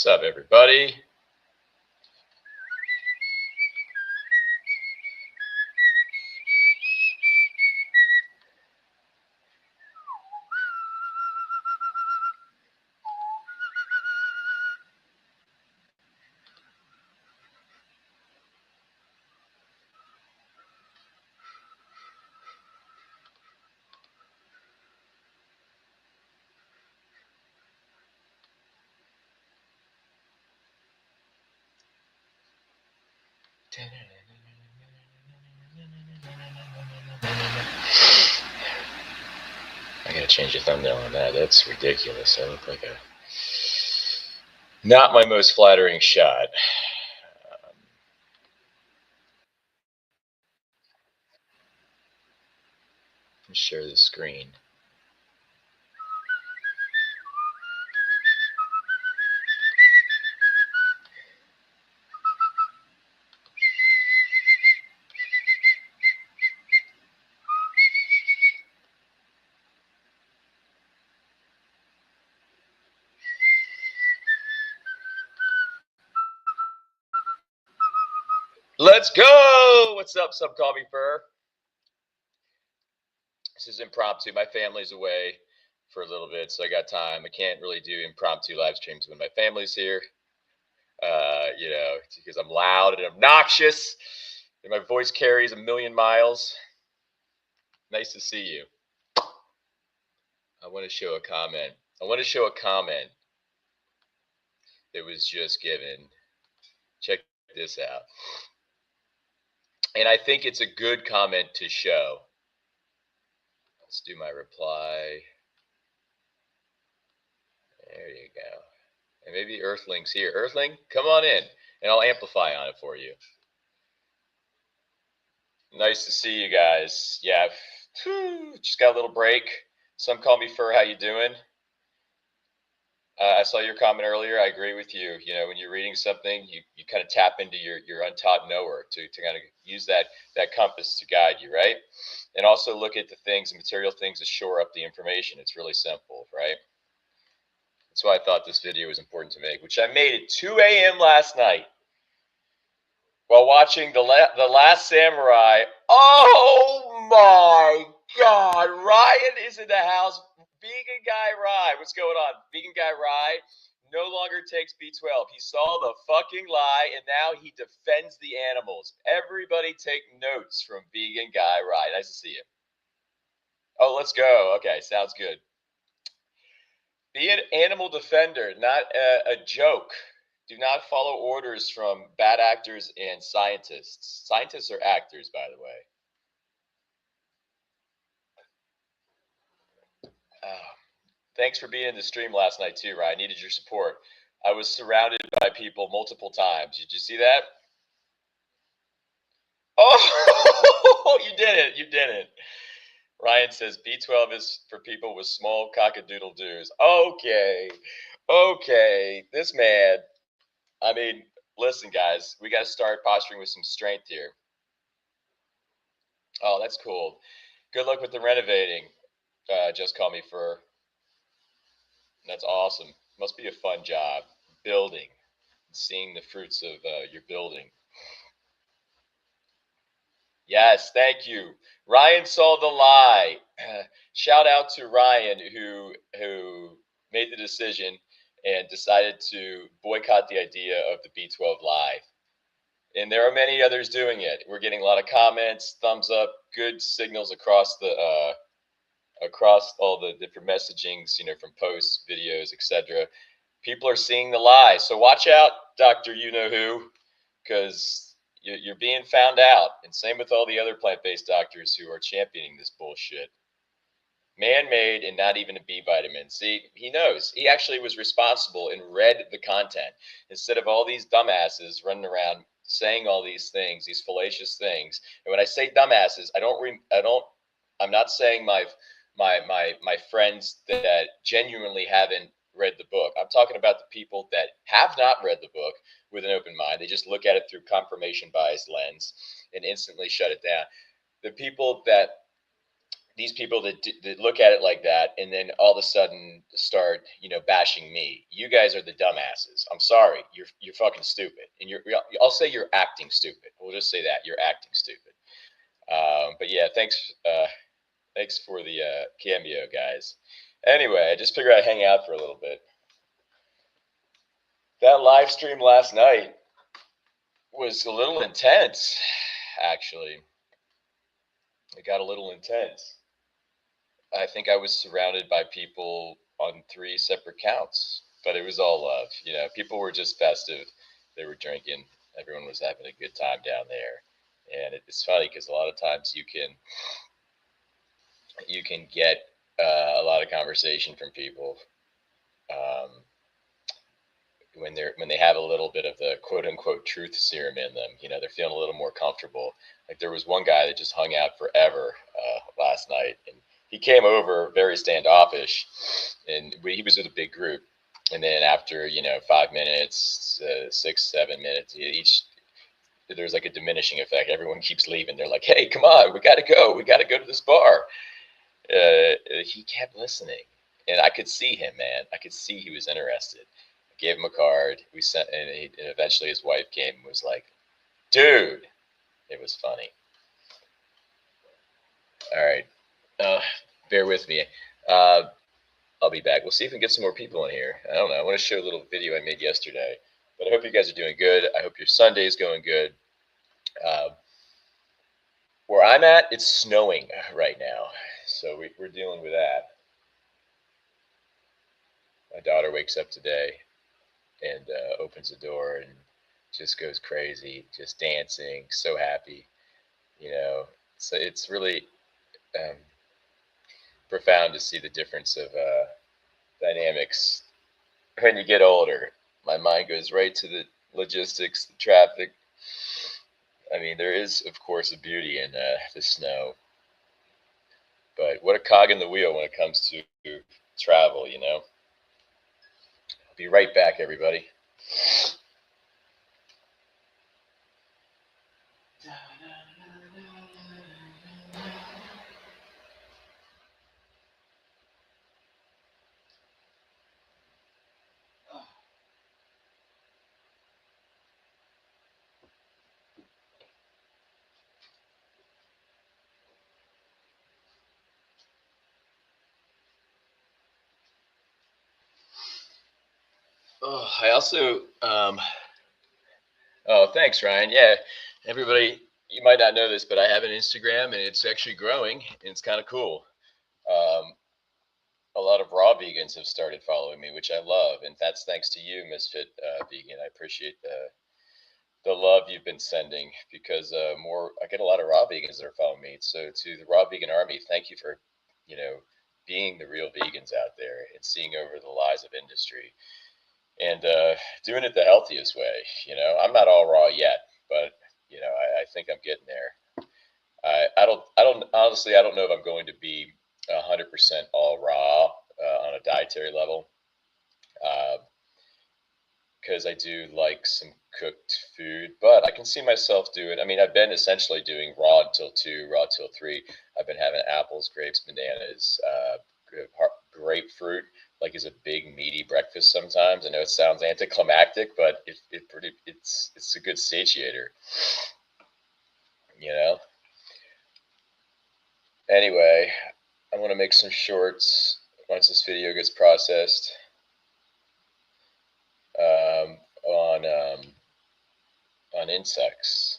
What's up, everybody? I gotta change the thumbnail on that. That's ridiculous. I look like a not my most flattering shot. Share the screen. Let's go! What's up, Call Me Fur? This is impromptu. My family's away for a little bit, so I got time. I can't really do impromptu live streams when my family's here, because I'm loud and obnoxious, and my voice carries a million miles. Nice to see you. I want to show a comment. That was just given. Check this out. And I think it's a good comment to show. Let's do my reply. There you go. And maybe Earthling's here. Earthling, come on in, and I'll amplify on it for you. Nice to see you guys. Yeah, just got a little break. Some call me Fur. How you doing? I saw your comment earlier. I agree with you. You know, when you're reading something, you kind of tap into your untaught knower to kind of use that compass to guide you, right? And also look at the things, the material things, to shore up the information. It's really simple, right? That's why I thought this video was important to make, which I made at 2 a.m. last night while watching the Last Samurai. Oh my God! Ryan is in the house. Vegan Guy Rye, what's going on? Vegan Guy Rye no longer takes B12. He saw the fucking lie, and now he defends the animals. Everybody take notes from Vegan Guy Rye. Nice to see you. Oh, let's go. Okay, sounds good. Be an animal defender, not a joke. Do not follow orders from bad actors and scientists. Scientists are actors, by the way. Thanks for being in the stream last night too, Ryan. I needed your support. I was surrounded by people multiple times. Did you see that? Oh, you didn't. You didn't. Ryan says B12 is for people with small cock-a-doodle-doos. Okay. This man. I mean, listen, guys. We got to start posturing with some strength here. Oh, that's cool. Good luck with the renovating. Just call me Fur. That's awesome. Must be a fun job. Building. Seeing the fruits of your building. Yes, thank you. Ryan saw the lie. Shout out to Ryan who made the decision and decided to boycott the idea of the B12 lie. And there are many others doing it. We're getting a lot of comments, thumbs up, good signals across all the different messagings, from posts, videos, etc. People are seeing the lie. So watch out, Dr. You-Know-Who, because you're being found out. And same with all the other plant-based doctors who are championing this bullshit. Man-made and not even a B vitamin. See, he knows. He actually was responsible and read the content instead of all these dumbasses running around saying all these things, these fallacious things. And when I say dumbasses, I'm not saying my friends that genuinely haven't read the book. I'm talking about the people that have not read the book with an open mind. They just look at it through confirmation bias lens and instantly shut it down. The people that these people that look at it like that and then all of a sudden start, bashing me. You guys are the dumbasses. I'm sorry. You're fucking stupid. And I'll say you're acting stupid. We'll just say that you're acting stupid. But yeah, thanks for the cameo, guys. Anyway, I just figured I'd hang out for a little bit. That live stream last night was a little intense, actually. It got a little intense. I think I was surrounded by people on three separate counts, but it was all love. People were just festive. They were drinking. Everyone was having a good time down there. And it's funny because a lot of times you can get a lot of conversation from people um, when they have a little bit of the quote unquote truth serum in them. They're feeling a little more comfortable. Like there was one guy that just hung out forever last night, and he came over very standoffish, and he was with a big group. And then after 5 minutes, 6, 7 minutes, each there's like a diminishing effect. Everyone keeps leaving. They're like, "Hey, come on, we got to go. We got to go to this bar." He kept listening, and I could see him, man. I could see he was interested. I gave him a card. We sent, and eventually his wife came and was like, "Dude," it was funny. All right, bear with me. Uh, I'll be back. We'll see if we can get some more people in here. I don't know. I want to show a little video I made yesterday, but I hope you guys are doing good. I hope your Sunday is going good. Uh, where I'm at, it's snowing right now, so we're dealing with that. My daughter wakes up today and opens the door and just goes crazy, just dancing, so happy. So it's really um, profound to see the difference of dynamics when you get older. My mind goes right to the logistics, the traffic. I mean, there is, of course, a beauty in the snow, but what a cog in the wheel when it comes to travel. I'll be right back, everybody. Oh, I also, oh, thanks, Ryan. Yeah, everybody, you might not know this, but I have an Instagram and it's actually growing and it's kind of cool. Um, a lot of raw vegans have started following me, which I love, and that's thanks to you, Misfit Vegan. I appreciate the love you've been sending because I get a lot of raw vegans that are following me. So to the raw vegan army, thank you for you know being the real vegans out there and seeing over the lies of industry and doing it the healthiest way. I'm not all raw yet, but I think I'm getting there. I don't honestly, I don't know if I'm going to be 100% all raw on a dietary level because I do like some cooked food, but I can see myself doing. I mean, I've been essentially doing raw until 2, raw till 3. I've been having apples, grapes, bananas, grapefruit, like is a big meaty breakfast sometimes. I know it sounds anticlimactic, but it's a good satiator, you know. Anyway, I want to make some shorts once this video gets processed um, on insects.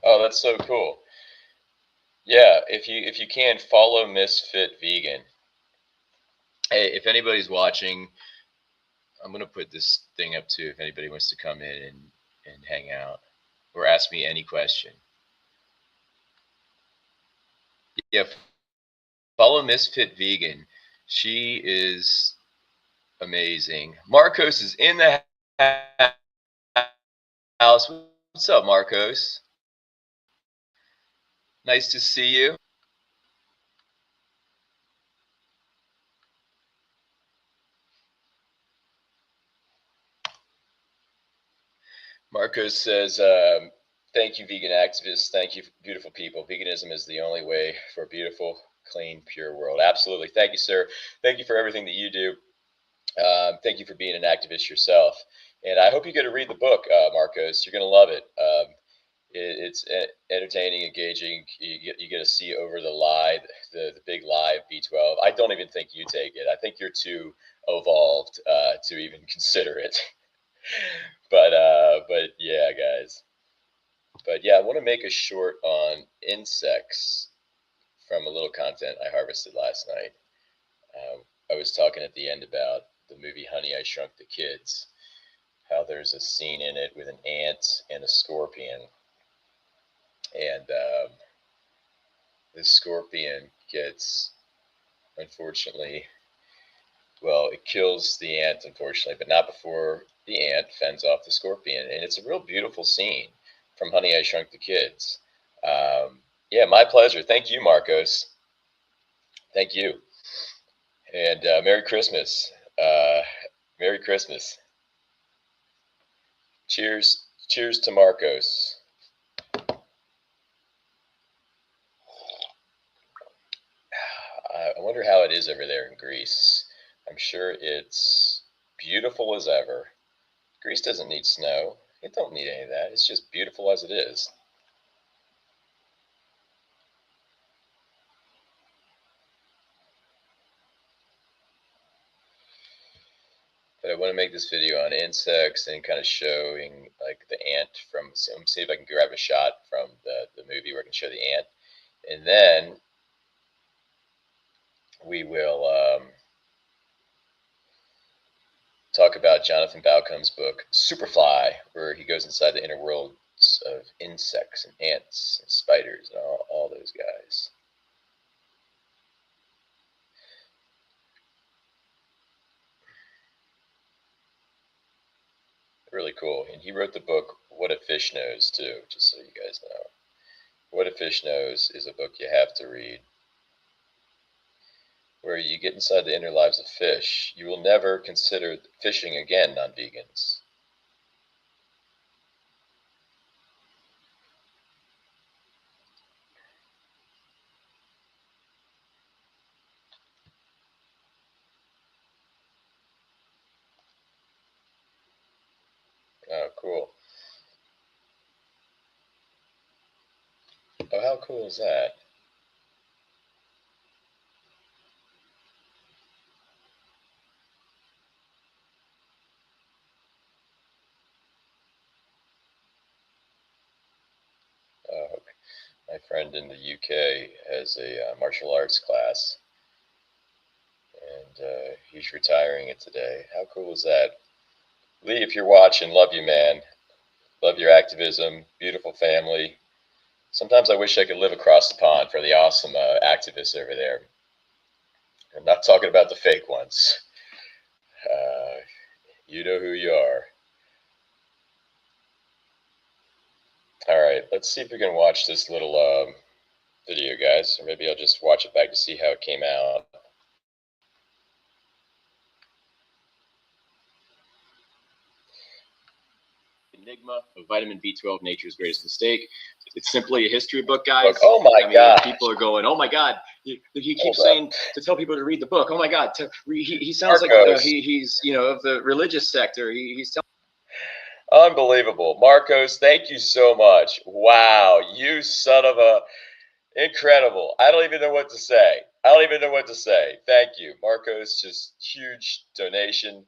Oh, that's so cool. Yeah, if you can follow Misfit Vegan. Hey, if anybody's watching, I'm gonna put this thing up too. If anybody wants to come in and hang out or ask me any question. Yeah, follow Misfit Vegan. She is amazing. Marcos is in the house. What's up, Marcos? Nice to see you. Marcos says, Thank you, vegan activists. Thank you, beautiful people. Veganism is the only way for a beautiful, clean, pure world. Absolutely. Thank you, sir. Thank you for everything that you do. Thank you for being an activist yourself. And I hope you get to read the book, Marcos. You're going to love it. It's entertaining, engaging. You get to see over the lie, the big lie of B12. I don't even think you take it. I think you're too evolved to even consider it. But yeah, guys. But yeah, I want to make a short on insects from a little content I harvested last night. I was talking at the end about the movie Honey, I Shrunk the Kids, how there's a scene in it with an ant and a scorpion. And the scorpion gets, unfortunately, well, it kills the ant, unfortunately, but not before the ant fends off the scorpion. And it's a real beautiful scene from Honey, I Shrunk the Kids. Yeah, my pleasure. Thank you, Marcos. Thank you. And Merry Christmas. Merry Christmas. Cheers. Cheers to Marcos. I wonder how it is over there in Greece. I'm sure it's beautiful as ever. Greece doesn't need snow. It don't need any of that. It's just beautiful as it is. But I want to make this video on insects and kind of showing like the ant from, see if I can grab a shot from the movie where I can show the ant. And then we will talk about Jonathan Balcom's book, Superfly, where he goes inside the inner worlds of insects and ants and spiders and all those guys. Really cool. And he wrote the book, What a Fish Knows, too, just so you guys know. What a Fish Knows is a book you have to read, where you get inside the inner lives of fish. You will never consider fishing again, non-vegans. Oh, cool. Oh, how cool is that? My friend in the UK has a martial arts class, and he's retiring it today. How cool is that? Lee, if you're watching, love you, man. Love your activism. Beautiful family. Sometimes I wish I could live across the pond for the awesome activists over there. I'm not talking about the fake ones. You know who you are. All right, let's see if we can watch this little video, guys. Or maybe I'll just watch it back to see how it came out. Enigma of Vitamin B12, Nature's Greatest Mistake. It's simply a history book, guys. Oh my God. People are going, oh my God. He keeps saying to tell people to read the book. Oh my God. He sounds Marcos. Like he's, you know, of the religious sector. He's telling. Unbelievable. Marcos, thank you so much. Wow. You son of a, incredible. I don't even know what to say. I don't even know what to say. Thank you. Marcos, just huge donation.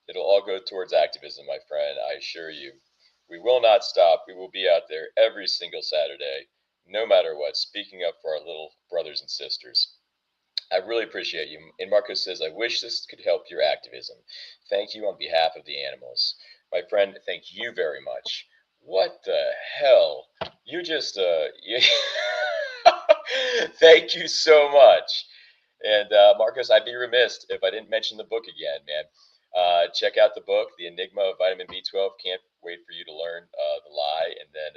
It'll all go towards activism, my friend. I assure you. We will not stop. We will be out there every single Saturday, no matter what, speaking up for our little brothers and sisters. I really appreciate you. And Marcos says, I wish this could help your activism. Thank you on behalf of the animals. My friend, thank you very much. What the hell? You just, thank you so much. And Marcos, I'd be remiss if I didn't mention the book again, man. Check out the book, The Enigma of Vitamin B12. Can't wait for you to learn the lie, and then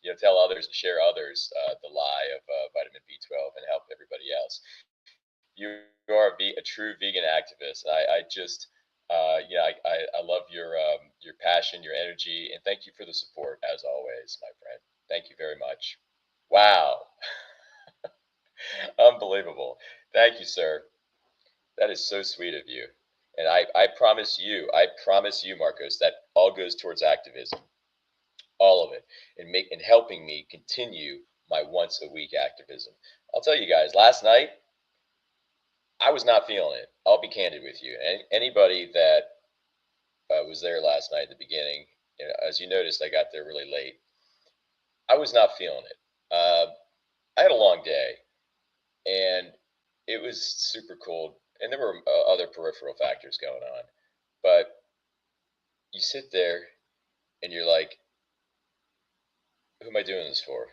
you know, tell others and share others the lie of vitamin B12 and help everybody else. You are a true vegan activist. I just, yeah, I love your your passion, your energy, and thank you for the support as always, my friend. Thank you very much. Wow. Unbelievable. Thank you, sir. That is so sweet of you. And I promise you, Marcos, that all goes towards activism, all of it, and helping me continue my once a week activism. I'll tell you guys, last night I was not feeling it. I'll be candid with you. And anybody that was there last night at the beginning, as you noticed, I got there really late. I was not feeling it. I had a long day, and it was super cold, and there were other peripheral factors going on. But you sit there and you're like, who am I doing this for?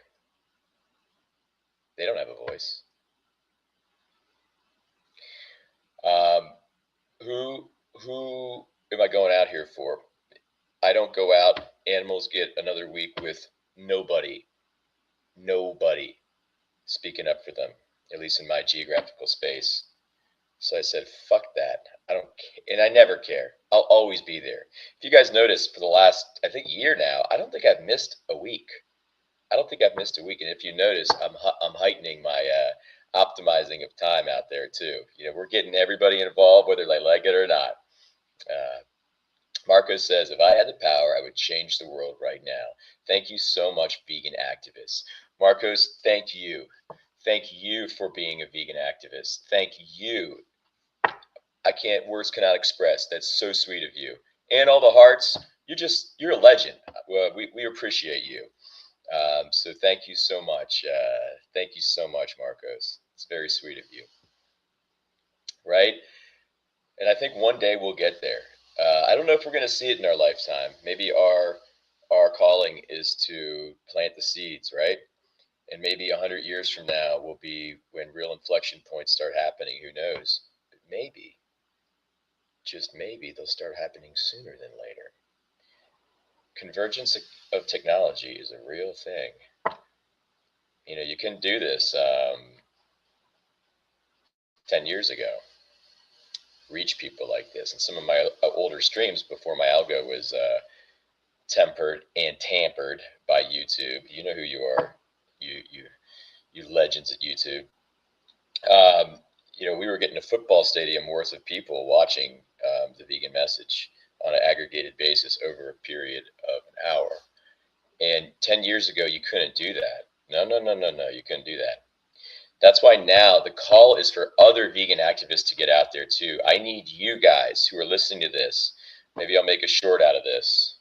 They don't have a voice. Um, who am I going out here for? I don't go out. Animals get another week with nobody speaking up for them, at least in my geographical space. So I said, fuck that. I don't care. And I never care. I'll always be there. If you guys notice, for the last, I think, year now, I don't think I've missed a week. I don't think I've missed a week. And if you notice, I'm heightening my optimizing of time out there too. We're getting everybody involved, whether they like it or not. Marcos says, if I had the power, I would change the world right now. Thank you so much, vegan activists. Marcos, thank you. Thank you for being a vegan activist. Thank you. Words cannot express. That's so sweet of you. And all the hearts, you're a legend. We appreciate you. So thank you so much. Thank you so much, Marcos. It's very sweet of you. Right? And I think one day we'll get there. I don't know if we're going to see it in our lifetime. Maybe our calling is to plant the seeds, right? And maybe 100 years from now will be when real inflection points start happening. Who knows? But maybe, just maybe, they'll start happening sooner than later. Convergence of technology is a real thing. You can do this 10 years ago. Reach people like this. And some of my older streams before my algo was tempered and tampered by YouTube. You know who you are, you legends at YouTube. We were getting a football stadium worth of people watching the vegan message on an aggregated basis over a period of an hour. And 10 years ago, you couldn't do that. No, you couldn't do that. That's why now the call is for other vegan activists to get out there too. I need you guys who are listening to this. Maybe I'll make a short out of this.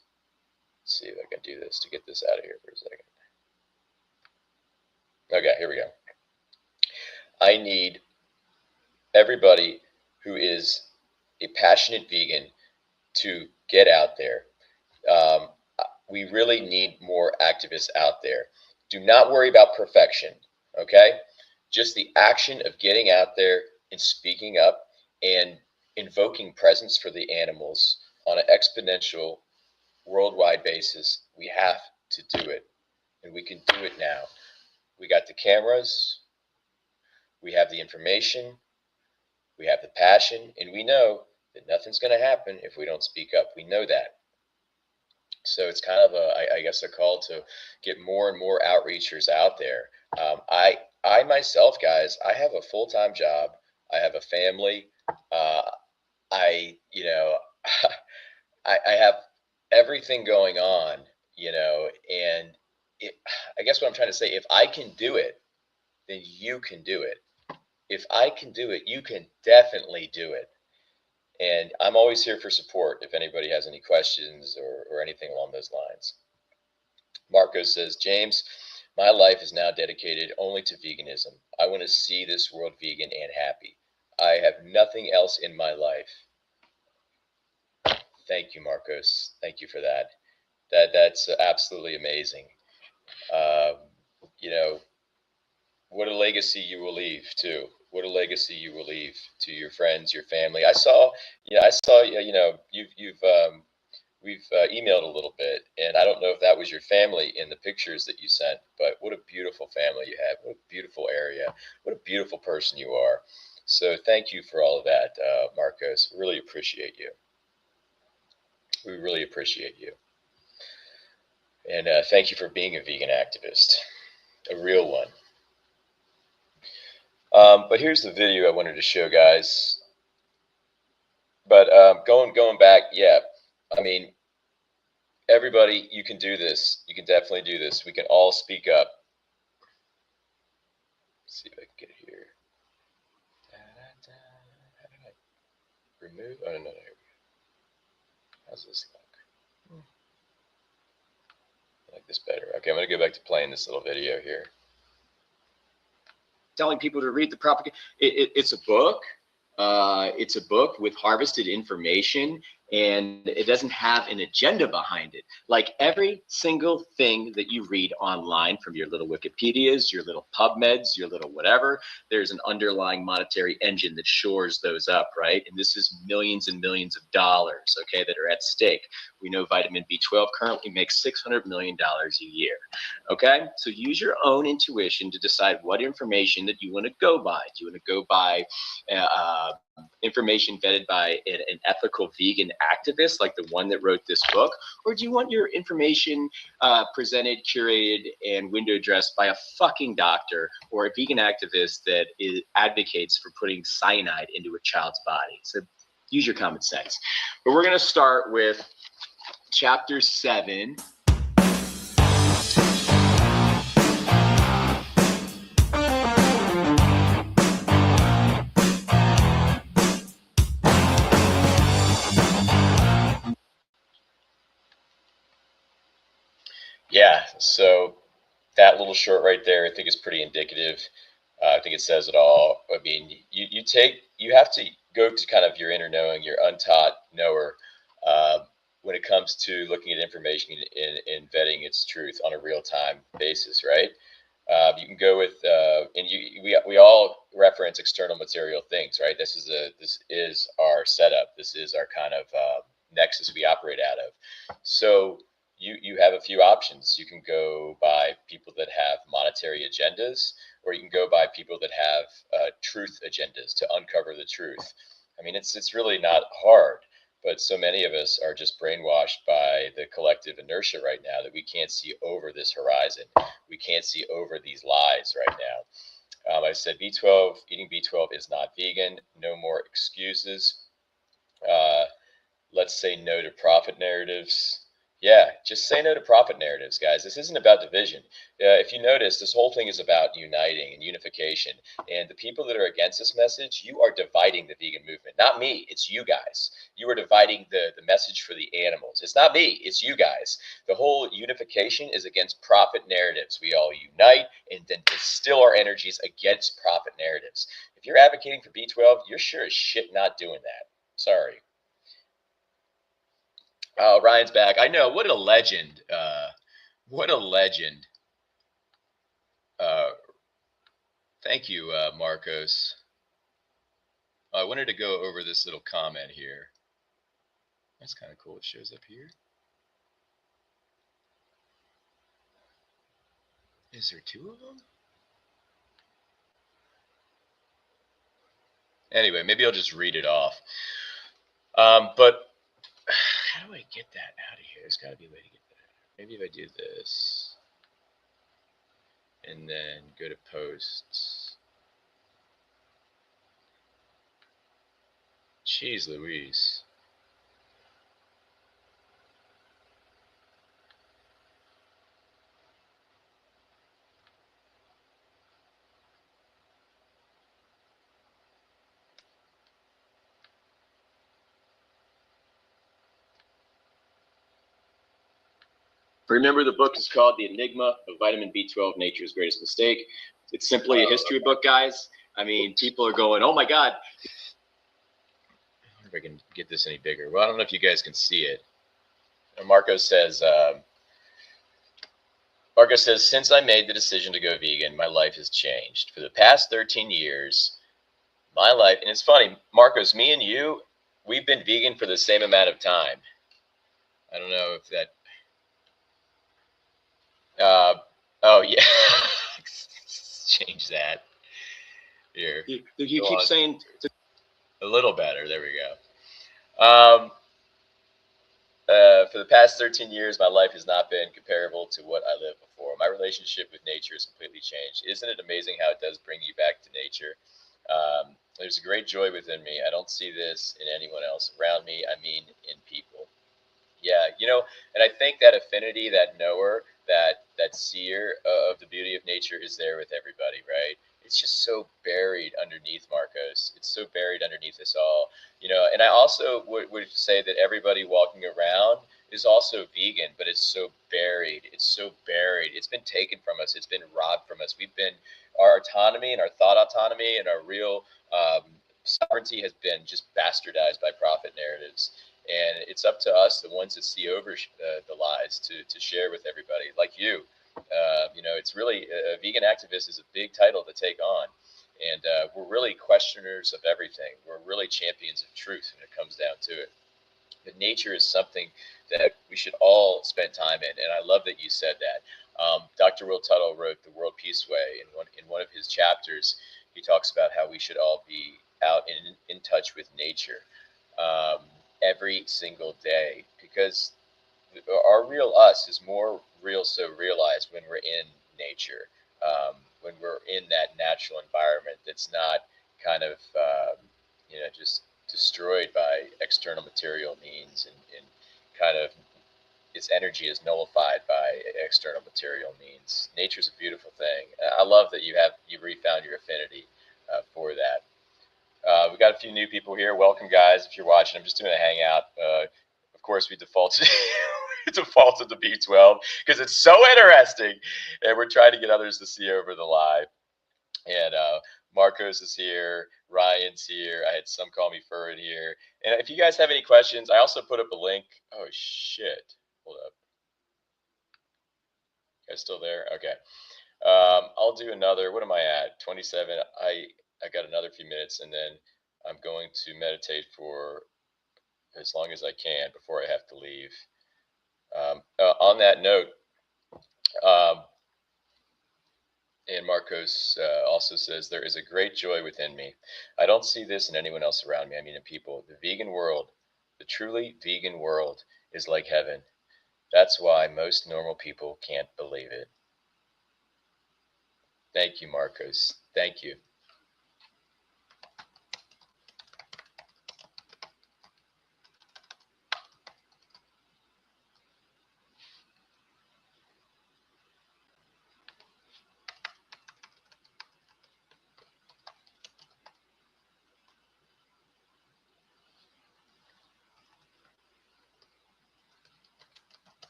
Let's see if I can do this to get this out of here for a second. Okay, here we go. I need everybody who is a passionate vegan to get out there. We really need more activists out there. Do not worry about perfection, okay? Just the action of getting out there and speaking up and invoking presence for the animals on an exponential worldwide basis. We have to do it, and we can do it now. We got the cameras, we have the information, we have the passion, and we know that nothing's going to happen if we don't speak up. We know that. So it's kind of I guess a call to get more and more outreachers out there. I myself, guys, I have a full-time job. I have a family. I have everything going on, and I guess what I'm trying to say, if I can do it, then you can do it. If I can do it, you can definitely do it. And I'm always here for support if anybody has any questions or anything along those lines. Marcos says, James, my life is now dedicated only to veganism. I want to see this world vegan and happy. I have nothing else in my life. Thank you, Marcos. Thank you for that. That's absolutely amazing. What a legacy you will leave too. What a legacy you will leave to your friends, your family. I saw, we've emailed a little bit, and I don't know if that was your family in the pictures that you sent, but what a beautiful family you have. What a beautiful area. What a beautiful person you are. So thank you for all of that, Marcos. Really appreciate you. We really appreciate you. And thank you for being a vegan activist, a real one. But here's the video I wanted to show, guys. But going back, yeah, I mean, everybody, you can do this. You can definitely do this. We can all speak up. Let's see if I can get it here. How did I remove? Oh, no, here we go. How's this look? I like this better. Okay, I'm going to go back to playing this little video here. Telling people to read the propaganda. It's a book. It's a book with harvested information, and it doesn't have an agenda behind it. Like every single thing that you read online, from your little Wikipedias, your little PubMeds, your little whatever, there's an underlying monetary engine that shores those up, right? And this is millions and millions of dollars, okay, that are at stake. We know vitamin B12 currently makes $600 million a year, okay? So use your own intuition to decide what information that you want to go by. Do you want to go by information vetted by an ethical vegan activist like the one that wrote this book, or do you want your information presented, curated, and window dressed by a fucking doctor or a vegan activist that advocates for putting cyanide into a child's body? So use your common sense. But we're going to start with chapter 7. Yeah, so that little short right there, I think is pretty indicative. I think it says it all. I mean, you have to go to kind of your inner knowing, your untaught knower, when it comes to looking at information and vetting its truth on a real-time basis, right? You can go with, and we all reference external material things, right? This is our setup. This is our kind of nexus we operate out of. So you have a few options. You can go by people that have monetary agendas, or you can go by people that have truth agendas to uncover the truth. I mean, it's really not hard, but so many of us are just brainwashed by the collective inertia right now that we can't see over this horizon. We can't see over these lies right now. I said B12, eating B12 is not vegan. No more excuses. Let's say no to profit narratives. Yeah, just say no to profit narratives, guys. This isn't about division. If you notice, this whole thing is about uniting and unification. And the people that are against this message, you are dividing the vegan movement. Not me, it's you guys. You are dividing the message for the animals. It's not me, it's you guys. The whole unification is against profit narratives. We all unite and then distill our energies against profit narratives. If you're advocating for B12, you're sure as shit not doing that. Sorry. Oh, Ryan's back. I know. What a legend. What a legend. Thank you, Marcos. I wanted to go over this little comment here. That's kind of cool. It shows up here. Is there 2 of them? Anyway, maybe I'll just read it off. But how do I get that out of here? There's got to be a way to get that out. Maybe if I do this and then go to posts. Jeez Louise. Remember, the book is called The Enigma of Vitamin B12, Nature's Greatest Mistake. It's simply a history book, guys. I mean, people are going, oh my God. I wonder if I can get this any bigger. Well, I don't know if you guys can see it. Marco says, since I made the decision to go vegan, my life has changed. For the past 13 years, my life, and it's funny, Marcos, me and you, we've been vegan for the same amount of time. I don't know if that, oh yeah, change that here. You keep saying a little better. There we go. For the past 13 years, my life has not been comparable to what I lived before. My relationship with nature has completely changed. Isn't it amazing how it does bring you back to nature? There's a great joy within me. I don't see this in anyone else around me. I mean, in people. Yeah, and I think that affinity, that knower, that seer of the beauty of nature is there with everybody, right? It's just so buried underneath Marcos. It's so buried underneath us all, And I also would say that everybody walking around is also vegan, but it's so buried. It's so buried. It's been taken from us. It's been robbed from us. Our autonomy and our thought autonomy and our real sovereignty has been just bastardized by profit narratives. And it's up to us, the ones that see over the lies, to share with everybody, like you. It's really a vegan activist is a big title to take on, and we're really questioners of everything. We're really champions of truth when it comes down to it. But nature is something that we should all spend time in, and I love that you said that. Dr. Will Tuttle wrote The World Peace Way. In one of his chapters, he talks about how we should all be out in touch with nature. Every single day, because our real us is more real, so realized when we're in nature, when we're in that natural environment that's not kind of just destroyed by external material means, and kind of its energy is nullified by external material means. Nature's a beautiful thing. I love that you refound your affinity for that. We got a few new people here. Welcome, guys. If you're watching, I'm just doing a hangout. Of course, we defaulted defaulted to B12 because it's so interesting, and we're trying to get others to see over the live. And Marcos is here. Ryan's here. I had some call me Furred here. And if you guys have any questions, I also put up a link. Oh shit! Hold up. You guys still there? Okay. I'll do another. What am I at? 27. I got another few minutes, and then I'm going to meditate for as long as I can before I have to leave. On that note, and Marcos also says, there is a great joy within me. I don't see this in anyone else around me. I mean, in people. The vegan world, the truly vegan world, is like heaven. That's why most normal people can't believe it. Thank you, Marcos. Thank you.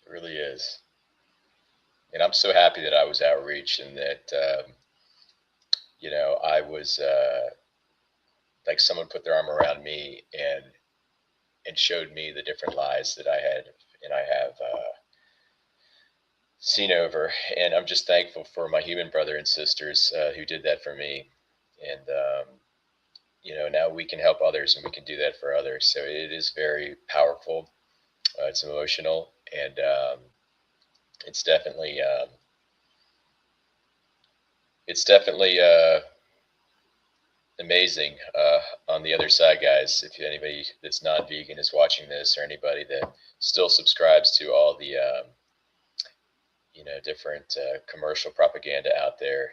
It really is. And I'm so happy that I was outreach, and that, I was like someone put their arm around me and showed me the different lies that I had and I have seen over. And I'm just thankful for my human brother and sisters who did that for me. And, now we can help others, and we can do that for others. So it is very powerful. It's emotional, and it's definitely amazing on the other side, guys. If anybody that's not vegan is watching this, or anybody that still subscribes to all the different commercial propaganda out there,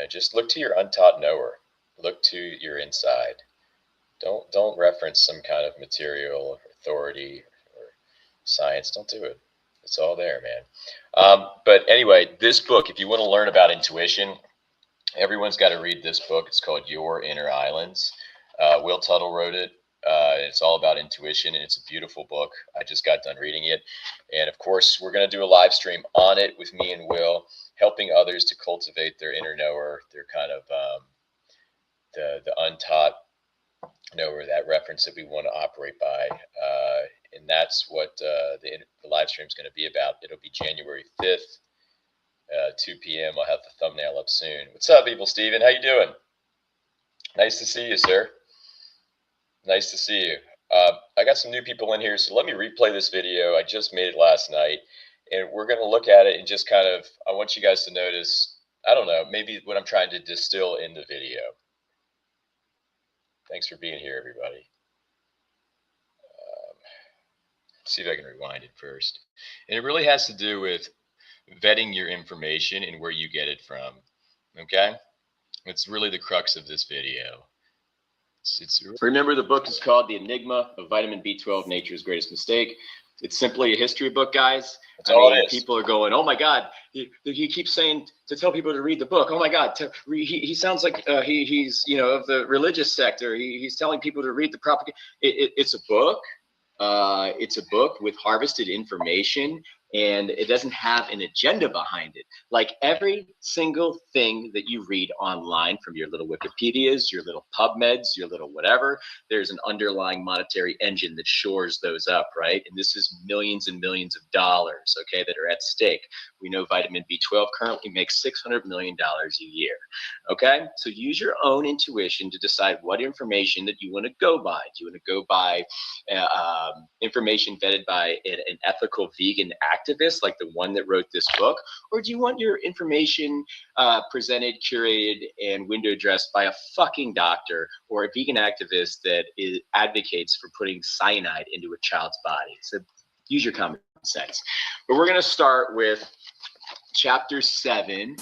just look to your untaught knower. Look to your inside. Don't reference some kind of material or authority or science. Don't do it. It's all there, man. But anyway, this book, if you want to learn about intuition, everyone's got to read this book. It's called Your Inner Islands. Will Tuttle wrote it. It's all about intuition, and it's a beautiful book. I just got done reading it. And of course, we're going to do a live stream on it with me and Will, helping others to cultivate their inner knower, their kind of the untaught knower, that reference that we want to operate by. And that's what the live stream is going to be about. It'll be January 5th. 2 p.m. I'll have the thumbnail up soon. What's up, Evil Steven? How you doing? Nice to see you, sir. Nice to see you. I got some new people in here, so let me replay this video. I just made it last night, and we're going to look at it and just kind of, I want you guys to notice, I don't know, maybe what I'm trying to distill in the video. Thanks for being here, everybody. See if I can rewind it first. And it really has to do with vetting your information and where you get it from. Okay? It's really the crux of this video. Remember, the book is called The Enigma of Vitamin B12, Nature's Greatest Mistake. It's simply a history book, guys. People are going, oh my God, he keeps saying to tell people to read the book. Oh my God, he sounds like he's, you know, of the religious sector. He's telling people to read the propaganda. It's a book. It's a book with harvested information, and it doesn't have an agenda behind it. Like every single thing that you read online, from your little Wikipedias, your little PubMeds, your little whatever, there's an underlying monetary engine that shores those up, right? And this is millions and millions of dollars, okay, that are at stake. We know vitamin B12 currently makes $600 million a year, okay? So use your own intuition to decide what information that you want to go by. Do you want to go by information vetted by an ethical vegan activist like the one that wrote this book, or do you want your information presented, curated, and window dressed by a fucking doctor or a vegan activist that advocates for putting cyanide into a child's body? So use your common sense. But we're going to start with chapter 7.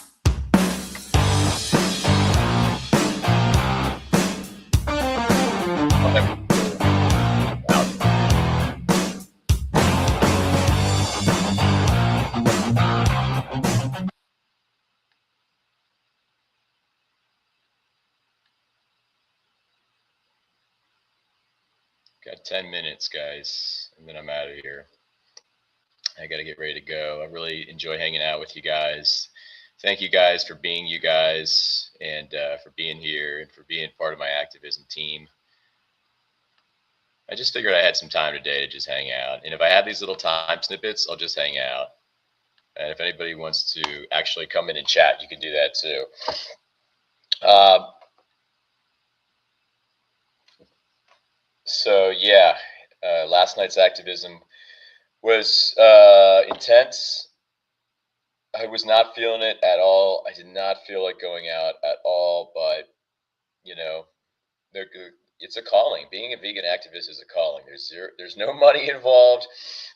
Got 10 minutes, guys, and then I'm out of here. I got to get ready to go. I really enjoy hanging out with you guys. Thank you guys for being you guys, and for being here, and for being part of my activism team. I just figured I had some time today to just hang out. And if I have these little time snippets, I'll just hang out. And if anybody wants to actually come in and chat, you can do that too. So yeah, last night's activism was intense. I was not feeling it at all. I did not feel like going out at all, but you know, it's a calling. Being a vegan activist is a calling. There's no money involved.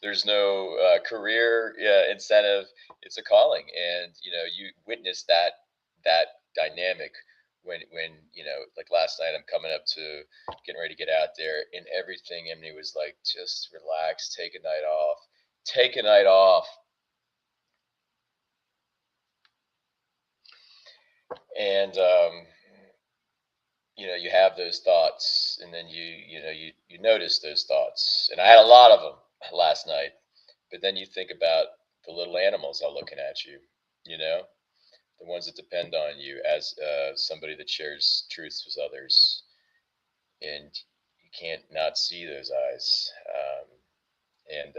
There's no career incentive. It's a calling, and you know, you witness that dynamic when you know, like last night, I'm coming up to getting ready to get out there, and everything in me was like, just relax, take a night off, take a night off. And you know, you have those thoughts, and then you notice those thoughts, and I had a lot of them last night. But then you think about the little animals are looking at you, you know, the ones that depend on you as somebody that shares truths with others, and you can't not see those eyes. And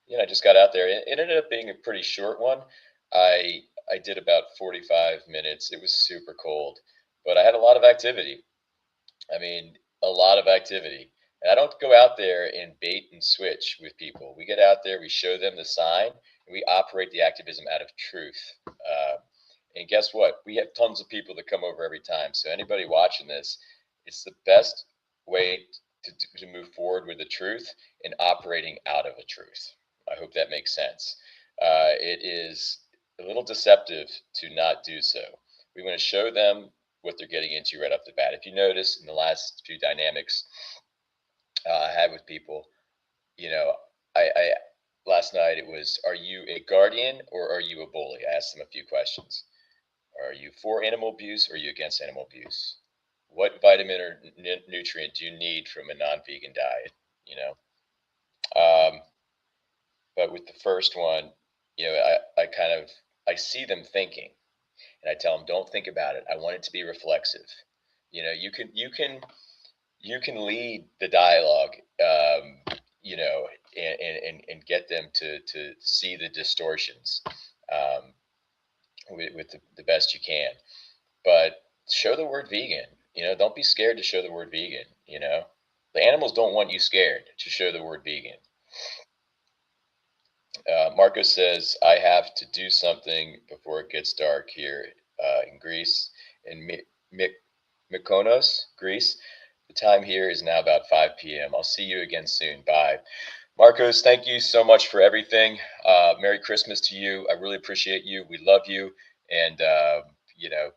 you know, I just got out there. It ended up being a pretty short one. I did about 45 minutes. It was super cold, but I had a lot of activity. I mean, a lot of activity. And I don't go out there and bait and switch with people. We get out there, we show them the sign, and we operate the activism out of truth. And guess what? We have tons of people that come over every time. So anybody watching this, it's the best way to move forward with the truth and operating out of a truth. I hope that makes sense. It is a little deceptive to not do so. We want to show them what they're getting into right off the bat. If you notice in the last few dynamics I had with people, you know, I last night it was, are you a guardian or are you a bully? I asked them a few questions. Are you for animal abuse or are you against animal abuse? What vitamin or nutrient do you need from a non-vegan diet? You know, but with the first one, you know, I see them thinking, and I tell them, don't think about it. I want it to be reflexive. You know, you can lead the dialogue, you know, and get them to see the distortions with the best you can. But show the word vegan. You know, don't be scared to show the word vegan. You know, The animals don't want you scared to show the word vegan. Marco says, I have to do something before it gets dark here in Greece, in Mykonos, Greece. The time here is now about 5 p.m. I'll see you again soon. Bye. Marcos, thank you so much for everything. Merry Christmas to you. I really appreciate you. We love you. And, you know,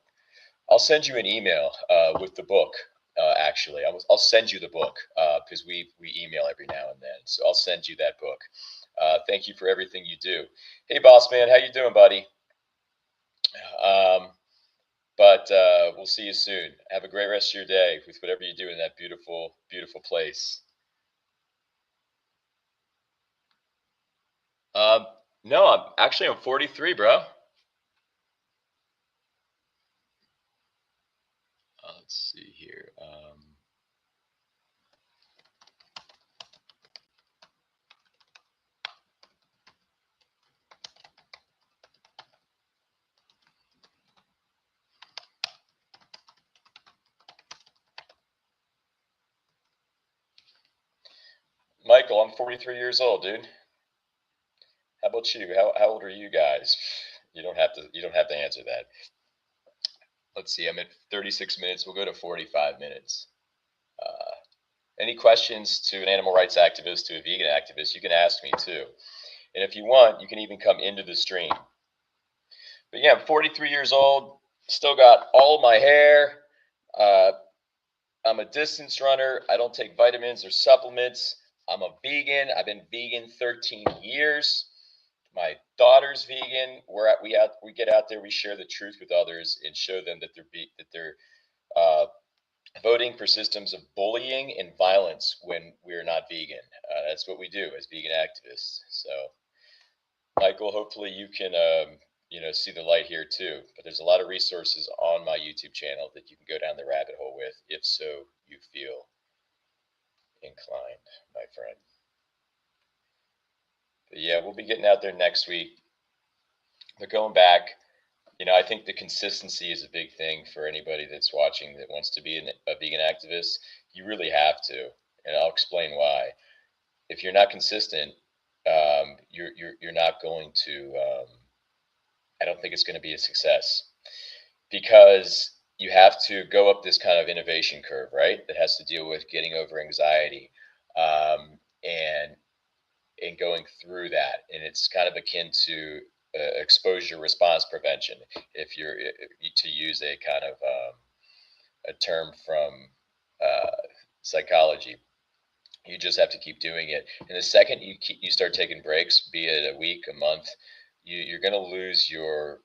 I'll send you an email with the book. Actually, I'll send you the book because we email every now and then. So I'll send you that book. Thank you for everything you do. Hey, boss man, how you doing, buddy? Um, but we'll see you soon. Have a great rest of your day with whatever you do in that beautiful, beautiful place. Um, no, I'm 43, bro. Let's see here. Michael, I'm 43 years old, dude. How about you? How old are you guys? You don't have to answer that. Let's see. I'm at 36 minutes. We'll go to 45 minutes. Uh, any questions to an animal rights activist, to a vegan activist, you can ask me too. And if you want, you can even come into the stream. But yeah, I'm 43 years old. Still got all my hair. Uh, I'm a distance runner. I don't take vitamins or supplements. I'm a vegan. I've been vegan 13 years. My daughter's vegan. We get out there. We share the truth with others and show them that they're uh, voting for systems of bullying and violence when we're not vegan. That's what we do as vegan activists. So, Michael, hopefully you can see the light here too. But there's a lot of resources on my YouTube channel that you can go down the rabbit hole with, if so you feel inclined, my friend. But yeah, we'll be getting out there next week. But going back, I think the consistency is a big thing for anybody that's watching that wants to be a vegan activist. You really have to, and I'll explain why. If you're not consistent, you're not going to. I don't think it's going to be a success because you have to go up this kind of innovation curve, right? That has to deal with getting over anxiety, and going through that, and it's kind of akin to exposure response prevention. If you're to use a kind of a term from psychology, you just have to keep doing it. And the second you start taking breaks, be it a week, a month, you're going to lose your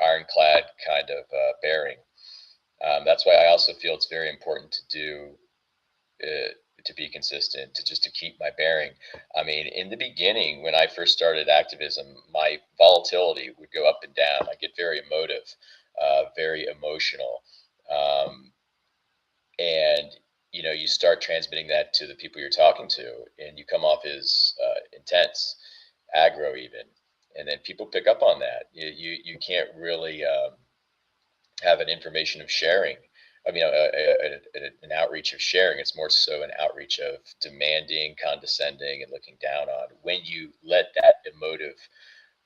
ironclad kind of bearing. That's why I also feel it's very important to do to be consistent, to keep my bearing. I mean, in the beginning, when I first started activism, my volatility would go up and down. I get very emotive, very emotional, and you start transmitting that to the people you're talking to, and you come off as intense, aggro, even, and then people pick up on that. You can't really have an information of sharing. I mean, an outreach of sharing. It's more so an outreach of demanding, condescending, and looking down on. When you let that emotive,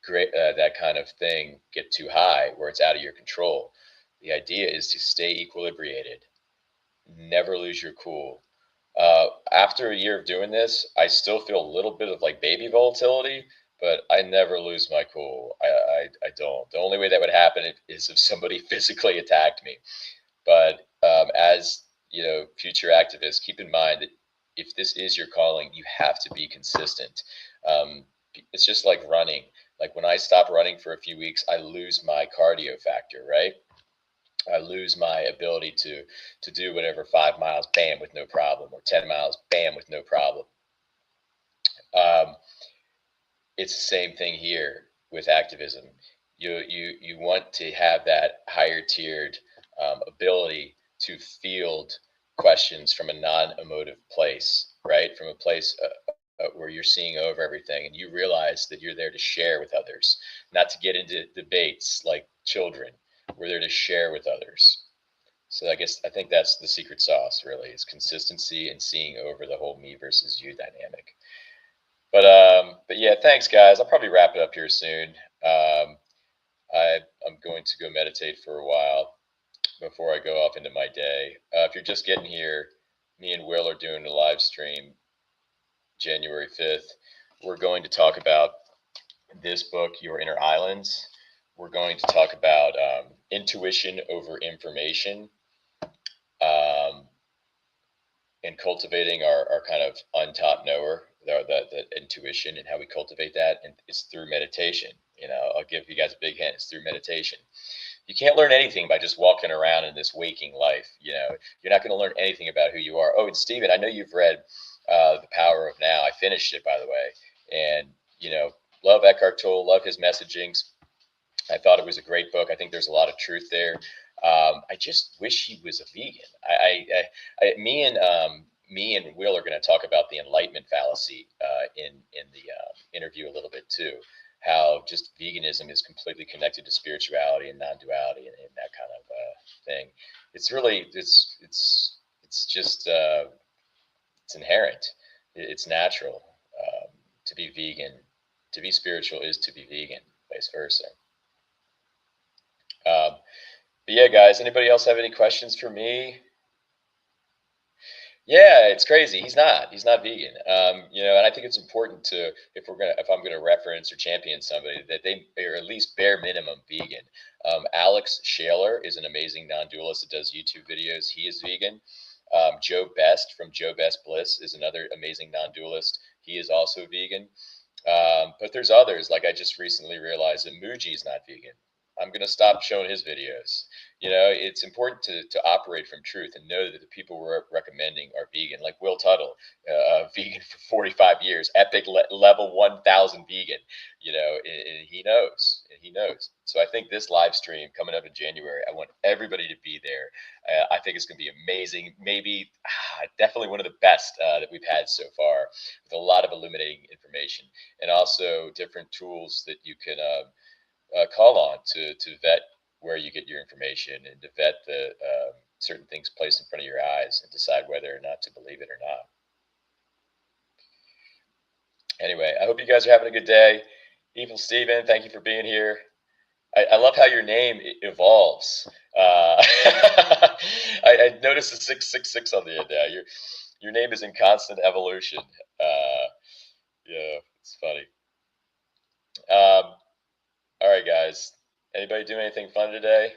that kind of thing get too high, where it's out of your control, the idea is to stay equilibrated, never lose your cool. After a year of doing this, I still feel a little bit of like baby volatility, but I never lose my cool. I don't. The only way that would happen is if somebody physically attacked me. But as future activists, keep in mind that if this is your calling, you have to be consistent. It's just like running. Like when I stop running for a few weeks, I lose my cardio factor, right? I lose my ability to do whatever 5 miles, bam, with no problem, or 10 miles, bam, with no problem. Um, it's the same thing here with activism. You want to have that higher tiered ability to field questions from a non-emotive place, right? From a place where you're seeing over everything, and you realize that you're there to share with others, not to get into debates like children. We're there to share with others. So I think that's the secret sauce, really, is consistency and seeing over the whole me versus you dynamic. But yeah, thanks guys. I'll probably wrap it up here soon. Um, I'm going to go meditate for a while before I go off into my day. If you're just getting here, me and Will are doing a live stream January 5th. We're going to talk about this book, Your Inner Islands. We're going to talk about intuition over information, um, and cultivating our kind of untaught knower, the intuition, and how we cultivate that. And it's through meditation. I'll give you guys a big hint. It's through meditation. You can't learn anything by just walking around in this waking life. You're not going to learn anything about who you are. Oh, and Stephen, I know you've read The Power of Now. I finished it, by the way. And, love Eckhart Tolle, love his messagings. I thought it was a great book. I think there's a lot of truth there. I just wish he was a vegan. Me and Will are going to talk about the enlightenment fallacy in the interview a little bit too. How just veganism is completely connected to spirituality and non-duality and that kind of thing. It's really it's just it's inherent. It's natural to be vegan. To be spiritual is to be vegan, vice versa. But yeah, guys, anybody else have any questions for me? Yeah, it's crazy. He's not vegan. And I think it's important to, if I'm gonna reference or champion somebody, that they are at least bare minimum vegan. Alex Shaler is an amazing non-dualist that does YouTube videos. He is vegan. Joe Best from Joe Best Bliss is another amazing non-dualist. He is also vegan. But there's others, like I just recently realized that Muji is not vegan. I'm going to stop showing his videos. It's important to operate from truth and know that the people we're recommending are vegan, like Will Tuttle, vegan for 45 years, epic level 1000 vegan, and he knows, So I think this live stream coming up in January, I want everybody to be there. I think it's going to be amazing. Maybe definitely one of the best that we've had so far, with a lot of illuminating information and also different tools that you can call on to vet where you get your information and to vet the certain things placed in front of your eyes and decide whether or not to believe it or not. Anyway, I hope you guys are having a good day. Evil Steven, thank you for being here. I love how your name evolves. I noticed the 666 on the end there. Your name is in constant evolution. Yeah, it's funny. All right, guys. Anybody do anything fun today?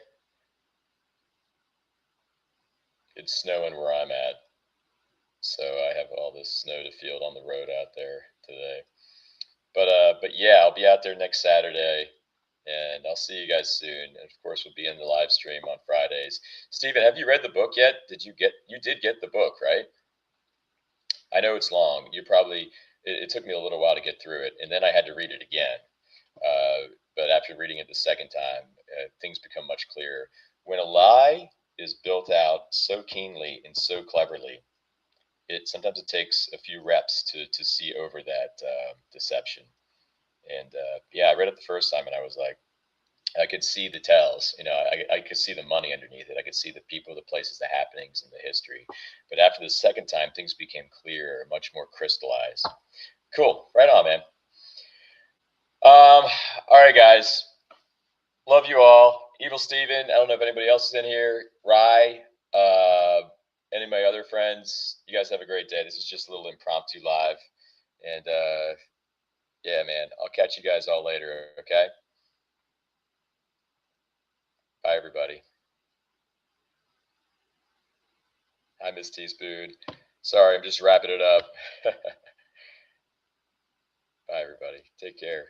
It's snowing where I'm at, so I have all this snow to field on the road out there today. But yeah, I'll be out there next Saturday, and I'll see you guys soon. And of course, we'll be in the live stream on Fridays. Stephen, have you read the book yet? You did get the book, right? I know it's long. It took me a little while to get through it, and then I had to read it again. But after reading it the second time, things become much clearer. When a lie is built out so keenly and so cleverly, sometimes it takes a few reps to see over that deception. And yeah, I read it the first time, and I was like, I could see the tells. I could see the money underneath it. I could see the people, the places, the happenings, and the history. But after the second time, things became clearer, much more crystallized. Cool. Right on, man. All right, guys. Love you all. Evil Steven, I don't know if anybody else is in here. Rye, any of my other friends. You guys have a great day. This is just a little impromptu live. And yeah, man, I'll catch you guys all later, okay? Bye, everybody. Hi, Miss Teaspoon. Sorry, I'm just wrapping it up. Bye, everybody. Take care.